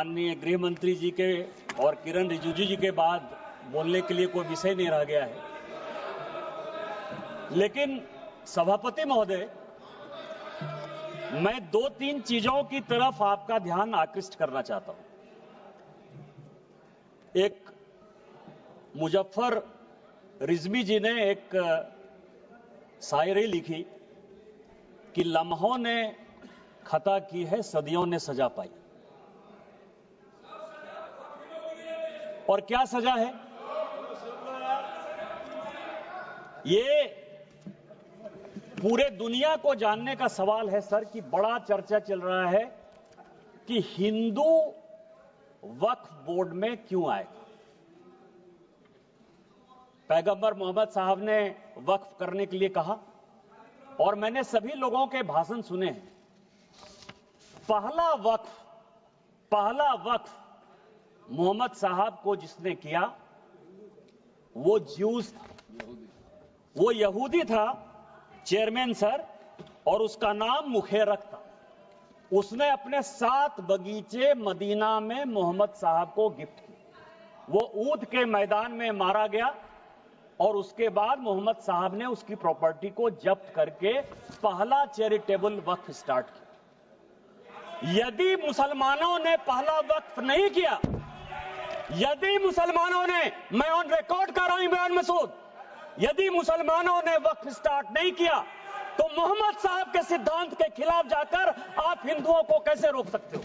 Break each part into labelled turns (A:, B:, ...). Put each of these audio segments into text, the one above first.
A: माननीय गृह मंत्री जी के और किरण रिजिजू जी के बाद बोलने के लिए कोई विषय नहीं रह गया है। लेकिन सभापति महोदय, मैं दो तीन चीजों की तरफ आपका ध्यान आकृष्ट करना चाहता हूं। एक, मुजफ्फर रिजवी जी ने एक शायरी लिखी कि लम्हों ने खता की है, सदियों ने सजा पाई। और क्या सजा है? ये पूरे दुनिया को जानने का सवाल है सर, कि बड़ा चर्चा चल रहा है कि हिंदू वक्फ बोर्ड में क्यों आएगा। पैगंबर मोहम्मद साहब ने वक्फ करने के लिए कहा और मैंने सभी लोगों के भाषण सुने हैं। पहला वक्फ मोहम्मद साहब को जिसने किया वो ज्यूस था, वो यहूदी था चेयरमैन सर, और उसका नाम मुखेरक था। उसने अपने 7 बगीचे मदीना में मोहम्मद साहब को गिफ्ट किए। वो ऊंट के मैदान में मारा गया और उसके बाद मोहम्मद साहब ने उसकी प्रॉपर्टी को जब्त करके पहला चैरिटेबल वक्फ स्टार्ट किया। यदि मुसलमानों ने पहला वक्फ नहीं किया, यदि मुसलमानों ने, मैं ऑन रिकॉर्ड कर रहा हूं बयान मसूद, यदि मुसलमानों ने वक्फ स्टार्ट नहीं किया तो मोहम्मद साहब के सिद्धांत के खिलाफ जाकर आप हिंदुओं को कैसे रोक सकते हो?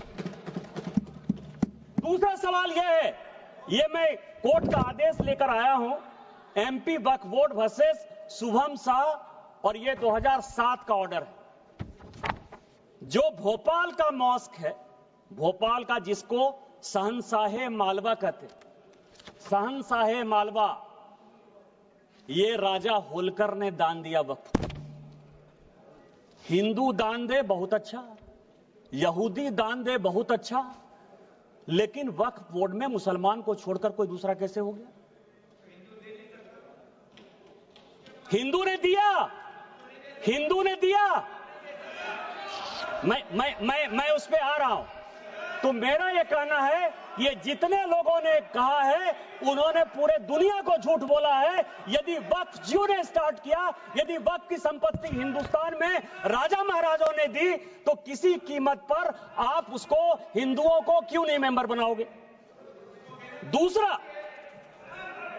A: दूसरा सवाल यह है, यह मैं कोर्ट का आदेश लेकर आया हूं, एमपी वक्फ बोर्ड वर्सेस शुभम शाह, और यह 2007 का ऑर्डर है। जो भोपाल का मॉस्क है, भोपाल का, जिसको शहंशाहे मालवा कहते, शहंशाहे मालवा, ये राजा होलकर ने दान दिया वक्फ। हिंदू दान दे बहुत अच्छा, यहूदी दान दे बहुत अच्छा, लेकिन वक्फ बोर्ड में मुसलमान को छोड़कर कोई दूसरा कैसे हो गया? हिंदू ने दिया, हिंदू ने दिया। मैं उस पे आ रहा हूं। तो मेरा यह कहना है, ये जितने लोगों ने कहा है उन्होंने पूरे दुनिया को झूठ बोला है। यदि वक्फ जियो ने स्टार्ट किया, यदि वक्फ की संपत्ति हिंदुस्तान में राजा महाराजों ने दी, तो किसी कीमत पर आप उसको, हिंदुओं को क्यों नहीं मेंबर बनाओगे?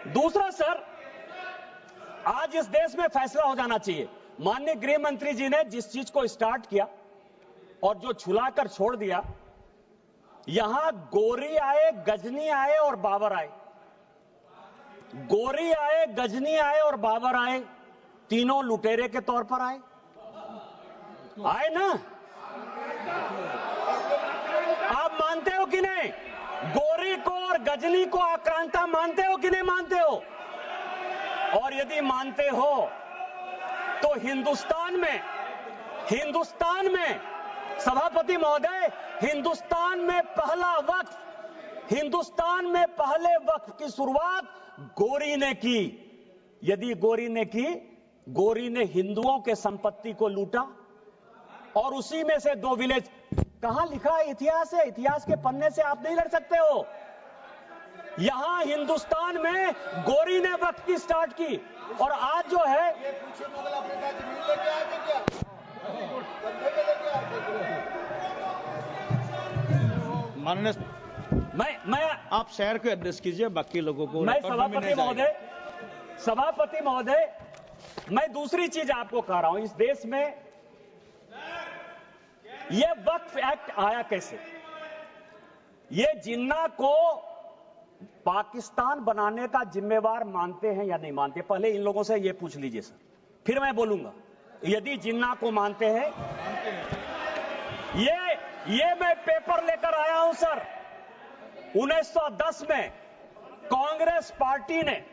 A: दूसरा सर, आज इस देश में फैसला हो जाना चाहिए। माननीय गृह मंत्री जी ने जिस चीज को स्टार्ट किया और जो छुलाकर छोड़ दिया, यहां गोरी आए, गजनी आए और बाबर आए, गोरी आए, गजनी आए और बाबर आए, तीनों लुटेरे के तौर पर आए ना? आप मानते हो कि नहीं? गोरी को और गजनी को आक्रांता मानते हो कि नहीं मानते हो? और यदि मानते हो तो हिंदुस्तान में सभापति महोदय, हिंदुस्तान में पहले वक्फ की शुरुआत गोरी ने की। यदि गोरी ने हिंदुओं के संपत्ति को लूटा और उसी में से 2 विलेज, कहां लिखा है? इतिहास है, इतिहास के पन्ने से आप नहीं लड़ सकते हो। यहां हिंदुस्तान में गोरी ने वक्फ की स्टार्ट की, और आज जो है, मैं
B: आप शहर को एड्रेस कीजिए, बाकी लोगों को।
A: मैं सभापति महोदय, मैं दूसरी चीज आपको कह रहा हूं। इस देश में यह वक्फ एक्ट आया कैसे? ये जिन्ना को पाकिस्तान बनाने का जिम्मेवार मानते हैं या नहीं मानते? पहले इन लोगों से ये पूछ लीजिए सर, फिर मैं बोलूंगा। यदि जिन्ना को मानते हैं, ये मैं पेपर लेकर आया हूं सर। 1910 में कांग्रेस पार्टी ने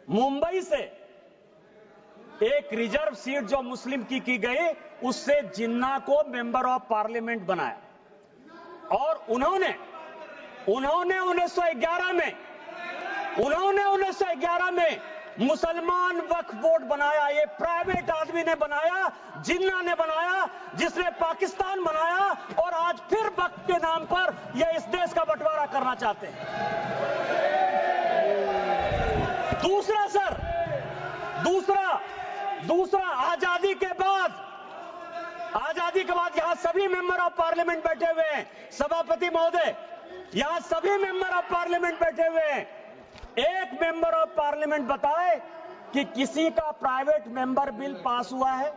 A: मुंबई से एक रिजर्व सीट जो मुस्लिम की गई, उससे जिन्ना को मेंबर ऑफ पार्लियामेंट बनाया, और उन्होंने 1911 में मुसलमान वक्फ बोर्ड बनाया, ये प्राइवेट आदमी ने बनाया, जिन्ना ने बनाया, जिसने पाकिस्तान बनाया, और आज फिर वक्फ के नाम पर ये इस देश का बंटवारा करना चाहते हैं। दूसरा सर, दूसरा आजादी के बाद यहां सभी मेंबर ऑफ पार्लियामेंट बैठे हुए हैं, सभापति महोदय, यहां सभी मेंबर ऑफ पार्लियामेंट बैठे हुए हैं। एक मेंबर ऑफ पार्लियामेंट बताए कि किसी का प्राइवेट मेंबर बिल पास हुआ है?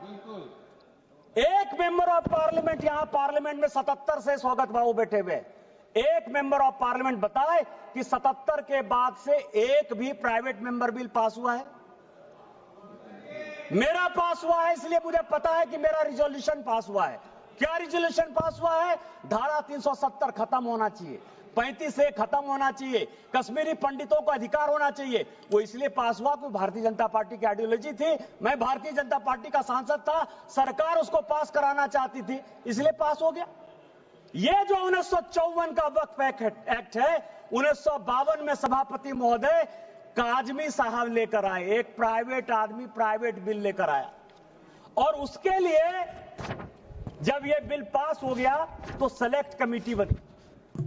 A: एक मेंबर ऑफ पार्लियामेंट, यहां पार्लियामेंट में 77 से स्वागत बाबू बैठे हुए, एक मेंबर ऑफ पार्लियामेंट बताए कि 77 के बाद से एक भी प्राइवेट मेंबर बिल पास हुआ है? मेरा पास हुआ है, इसलिए मुझे पता है कि मेरा रिजोल्यूशन पास हुआ है। क्या रिजोल्यूशन पास हुआ है? धारा 370 खत्म होना चाहिए, 35 से खत्म होना चाहिए, कश्मीरी पंडितों को अधिकार होना चाहिए। वो इसलिए पास हुआ कि भारतीय जनता पार्टी की आइडियोलॉजी थी, मैं भारतीय जनता पार्टी का सांसद था, सरकार उसको पास कराना चाहती थी, इसलिए पास हो गया। ये जो 1954 का वक्फ एक्ट है, 1952 में सभापति महोदय काजमी साहब लेकर आए, एक प्राइवेट आदमी प्राइवेट बिल लेकर आया, और उसके लिए जब ये बिल पास हो गया तो सेलेक्ट कमेटी बनी,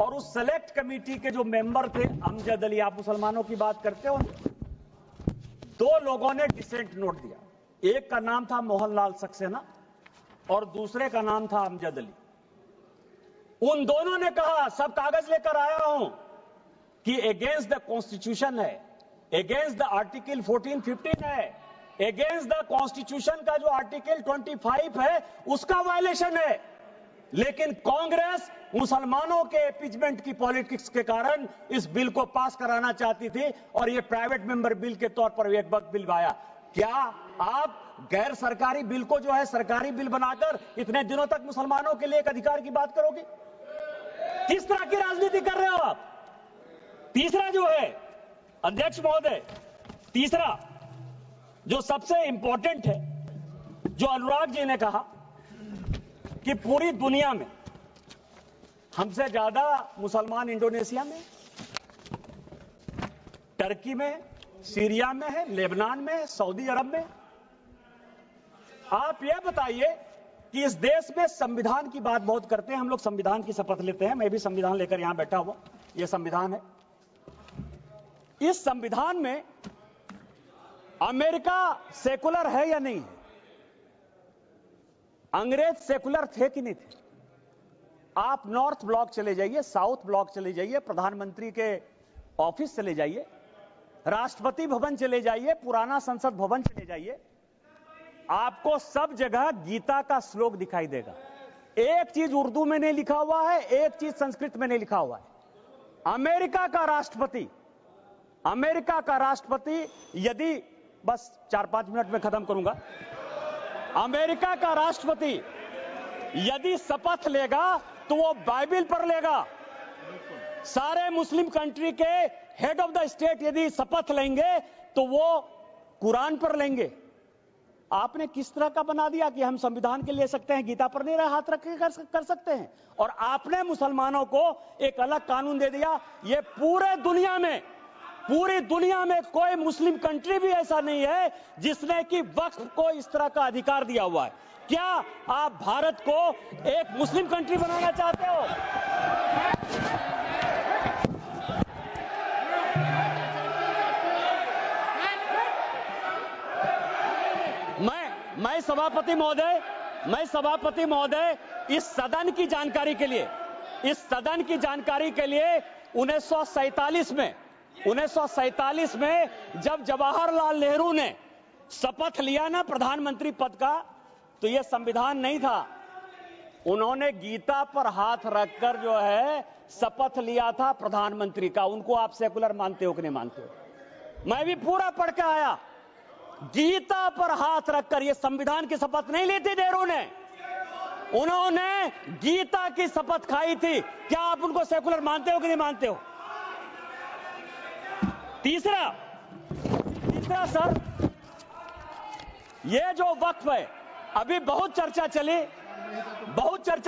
A: और उस सेलेक्ट कमेटी के जो मेंबर थे, अमजद अली, आप मुसलमानों की बात करते हो, दो लोगों ने डिसेंट नोट दिया, एक का नाम था मोहनलाल सक्सेना और दूसरे का नाम था अमजद अली। उन दोनों ने कहा, सब कागज लेकर आया हूं, कि अगेंस्ट द कॉन्स्टिट्यूशन है, अगेंस्ट द आर्टिकल 14-15 है, अगेंस्ट द कॉन्स्टिट्यूशन का जो आर्टिकल 25 है उसका वायलेशन है। लेकिन कांग्रेस मुसलमानों के एपीजमेंट की पॉलिटिक्स के कारण इस बिल को पास कराना चाहती थी, और ये प्राइवेट मेंबर बिल के तौर पर एक वक्त बिल आया। क्या आप गैर सरकारी बिल को जो है सरकारी बिल बनाकर इतने दिनों तक मुसलमानों के लिए एक अधिकार की बात करोगे? किस तरह की राजनीति कर रहे हो आप? तीसरा जो है अध्यक्ष महोदय, तीसरा जो सबसे इंपॉर्टेंट है, जो अनुराग जी ने कहा कि पूरी दुनिया में हमसे ज्यादा मुसलमान इंडोनेशिया में, टर्की में, सीरिया में है, लेबनान में, सऊदी अरब में। आप यह बताइए कि इस देश में संविधान की बात बहुत करते हैं हम लोग, संविधान की शपथ लेते हैं, मैं भी संविधान लेकर यहां बैठा हुआ, यह संविधान है। इस संविधान में अमेरिका सेकुलर है या नहीं है? अंग्रेज सेकुलर थे कि नहीं थे? आप नॉर्थ ब्लॉक चले जाइए, साउथ ब्लॉक चले जाइए, प्रधानमंत्री के ऑफिस चले जाइए, राष्ट्रपति भवन चले जाइए, पुराना संसद भवन चले जाइए, आपको सब जगह गीता का श्लोक दिखाई देगा। एक चीज उर्दू में नहीं लिखा हुआ है, एक चीज संस्कृत में नहीं लिखा हुआ है। अमेरिका का राष्ट्रपति यदि, बस 4-5 मिनट में खत्म करूंगा, अमेरिका का राष्ट्रपति यदि शपथ लेगा तो वो बाइबल पर लेगा। सारे मुस्लिम कंट्री के हेड ऑफ द स्टेट यदि शपथ लेंगे तो वो कुरान पर लेंगे। आपने किस तरह का बना दिया कि हम संविधान के ले सकते हैं, गीता पर नहीं हाथ रख के कर सकते हैं, और आपने मुसलमानों को एक अलग कानून दे दिया। ये पूरी दुनिया में कोई मुस्लिम कंट्री भी ऐसा नहीं है जिसने कि वक्फ को इस तरह का अधिकार दिया हुआ है। क्या आप भारत को एक मुस्लिम कंट्री बनाना चाहते हो? मैं सभापति महोदय इस सदन की जानकारी के लिए 1947 में जब जवाहरलाल नेहरू ने शपथ लिया ना प्रधानमंत्री पद का, तो यह संविधान नहीं था। उन्होंने गीता पर हाथ रखकर जो है शपथ लिया था प्रधानमंत्री का। उनको आप सेकुलर मानते हो कि नहीं मानते हो? मैं भी पूरा पढ़ के आया। गीता पर हाथ रखकर, यह संविधान की शपथ नहीं ली थी नेहरू ने, उन्होंने गीता की शपथ खाई थी। क्या आप उनको सेकुलर मानते हो कि नहीं मानते हो? तीसरा सर, ये जो वक्फ है, अभी बहुत चर्चा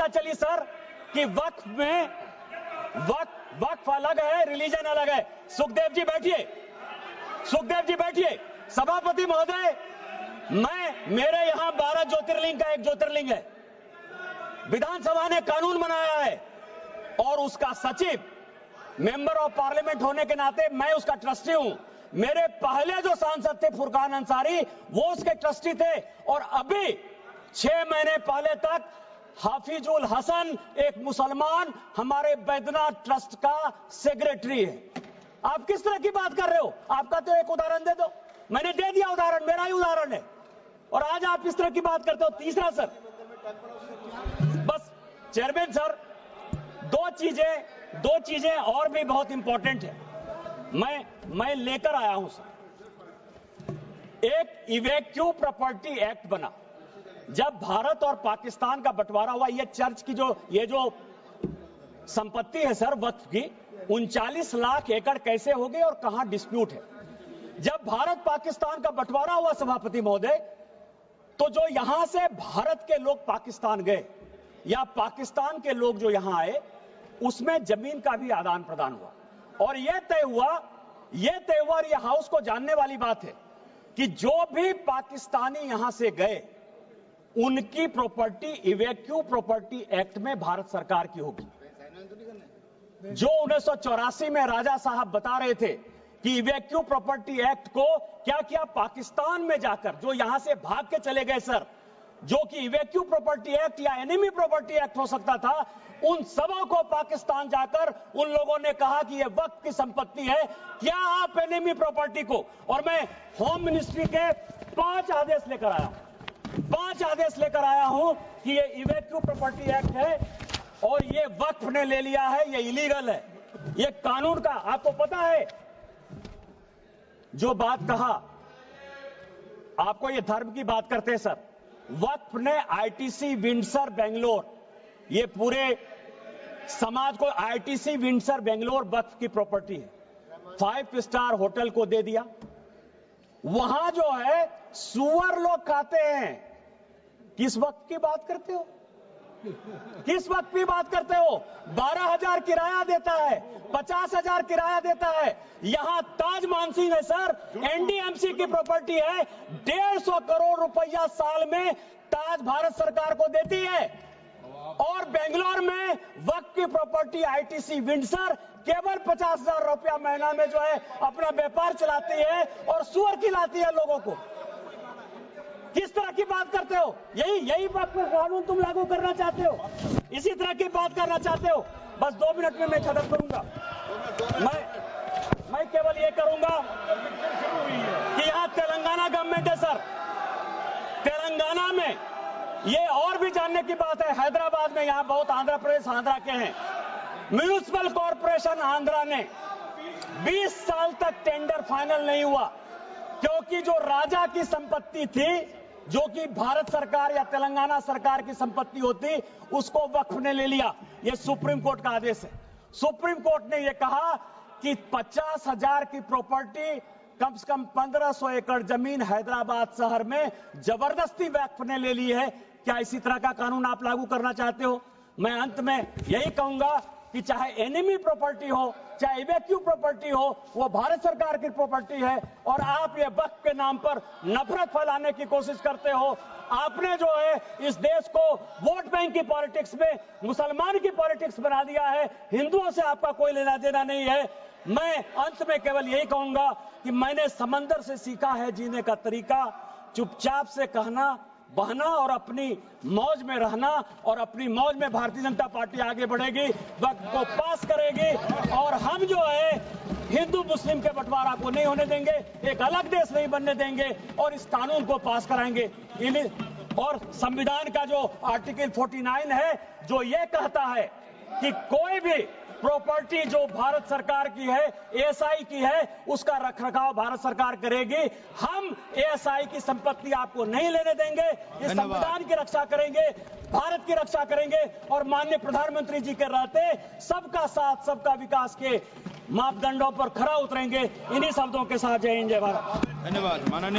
A: चली सर कि वक्फ में वक्फ अलग है, रिलीजन अलग है। सुखदेव जी बैठिए, सभापति महोदय, मेरे यहां 12 ज्योतिर्लिंग का एक ज्योतिर्लिंग है। विधानसभा ने कानून बनाया है और उसका सचिव मेंबर ऑफ पार्लियामेंट होने के नाते मैं उसका ट्रस्टी हूं। मेरे पहले जो सांसद थे फुरकान अंसारी, वो उसके ट्रस्टी थे, और अभी 6 महीने पहले तक हाफिजुल हसन, एक मुसलमान, हमारे बैद्यनाथ ट्रस्ट का सेक्रेटरी है। आप किस तरह की बात कर रहे हो? आपका तो एक उदाहरण दे दो। मैंने दे दिया उदाहरण, मेरा ही उदाहरण है, और आज आप इस तरह की बात करते हो। तीसरा सर, बस चेयरमैन सर, दो चीजें और भी बहुत इंपॉर्टेंट है, मैं लेकर आया हूं सर। एक इवैक्यू प्रॉपर्टी एक्ट बना। जब भारत और पाकिस्तान का बंटवारा हुआ, ये चर्च की ये जो संपत्ति है सर वक्फ की, 39 लाख एकड़ कैसे हो गई और कहां डिस्प्यूट है? जब भारत पाकिस्तान का बंटवारा हुआ सभापति महोदय, तो जो यहां से भारत के लोग पाकिस्तान गए या पाकिस्तान के लोग जो यहां आए, उसमें जमीन का भी आदान प्रदान हुआ और यह तय हुआ, और यह हाउस को जानने वाली बात है कि जो भी पाकिस्तानी यहां से गए, उनकी प्रॉपर्टी इवैक्यू प्रॉपर्टी एक्ट में भारत सरकार की होगी। जो 1984 में राजा साहब बता रहे थे कि इवैक्यू प्रॉपर्टी एक्ट को क्या किया, पाकिस्तान में जाकर जो यहां से भाग के चले गए सर, जो कि इवैक्यू प्रॉपर्टी एक्ट या एनिमी प्रॉपर्टी एक्ट हो सकता था, उन सबों को पाकिस्तान जाकर उन लोगों ने कहा कि यह वक्त की संपत्ति है, क्या आप एनिमी प्रॉपर्टी को, और मैं होम मिनिस्ट्री के 5 आदेश लेकर आया हूं कि यह इवैक्यू प्रॉपर्टी एक्ट है और यह वक्फ ने ले लिया है, यह इलीगल है, यह कानून का। आपको पता है जो बात कहा, आपको यह धर्म की बात करते हैं सर, वक्फ ने आईटीसी विंडसर बेंगलोर, ये पूरे समाज को आईटीसी विंडसर बेंगलोर वक्फ की प्रॉपर्टी है, 5 स्टार होटल को दे दिया। वहां जो है सुअर लोग खाते हैं। किस वक्त की बात करते हो? किस वक्त की बात करते हो? 12,000 किराया देता है, 50,000 किराया देता है। यहां ताज मानसिंह है सर, एनडीएमसी की प्रॉपर्टी है, 150 करोड़ रुपया साल में ताज भारत सरकार को देती है। और बेंगलोर में वक्त की प्रॉपर्टी आईटीसी विंडसर केवल 50,000 रुपया महीना में जो है अपना व्यापार चलाती है और सुअर खिलाती है लोगों को। किस तरह की बात करते हो? यही बात पर कानून तुम लागू करना चाहते हो, इसी तरह की बात करना चाहते हो। बस 2 मिनट में मैं खत्म करूंगा। मैं केवल ये करूंगा कि यहां तेलंगाना गवर्नमेंट है सर, तेलंगाना में ये और भी जानने की बात है, हैदराबाद में, यहां बहुत आंध्र प्रदेश आंध्रा के हैं, म्युनिसिपल कॉर्पोरेशन आंध्रा ने 20 साल तक टेंडर फाइनल नहीं हुआ, क्योंकि जो राजा की संपत्ति थी, जो कि भारत सरकार या तेलंगाना सरकार की संपत्ति होती, उसको वक्फ ने ले लिया। यह सुप्रीम कोर्ट का आदेश है। सुप्रीम कोर्ट ने यह कहा कि 50,000 की प्रॉपर्टी, कम से कम 1500 एकड़ जमीन हैदराबाद शहर में जबरदस्ती वक्फ ने ले ली है। क्या इसी तरह का कानून आप लागू करना चाहते हो? मैं अंत में यही कहूंगा कि चाहे एनिमी प्रॉपर्टी हो, चाहे इवैक्यू प्रॉपर्टी हो, वो भारत सरकार की प्रॉपर्टी है, और आप ये वक्फ के नाम पर नफरत फैलाने की कोशिश करते हो। आपने जो है इस देश को वोट बैंक की पॉलिटिक्स में मुसलमान की पॉलिटिक्स बना दिया है। हिंदुओं से आपका कोई लेना देना नहीं है। मैं अंत में केवल यही कहूंगा कि मैंने समंदर से सीखा है जीने का तरीका, चुपचाप से कहना, बहना और अपनी मौज में रहना, और अपनी मौज में भारतीय जनता पार्टी आगे बढ़ेगी, वक्त को पास करेगी, और हम जो है हिंदू मुस्लिम के बंटवारा को नहीं होने देंगे, एक अलग देश नहीं बनने देंगे, और इस कानून को पास कराएंगे। और संविधान का जो आर्टिकल 49 है, जो ये कहता है कि कोई भी प्रॉपर्टी जो भारत सरकार की है, एएसआई की है, उसका रखरखाव भारत सरकार करेगी। हम एएसआई की संपत्ति आपको नहीं लेने देंगे। इस संविधान की रक्षा करेंगे, भारत की रक्षा करेंगे, और माननीय प्रधानमंत्री जी के रहते सबका साथ सबका विकास के मापदंडों पर खरा उतरेंगे। इन्हीं शब्दों के साथ जय हिंद, जय भारत।
B: धन्यवाद माननीय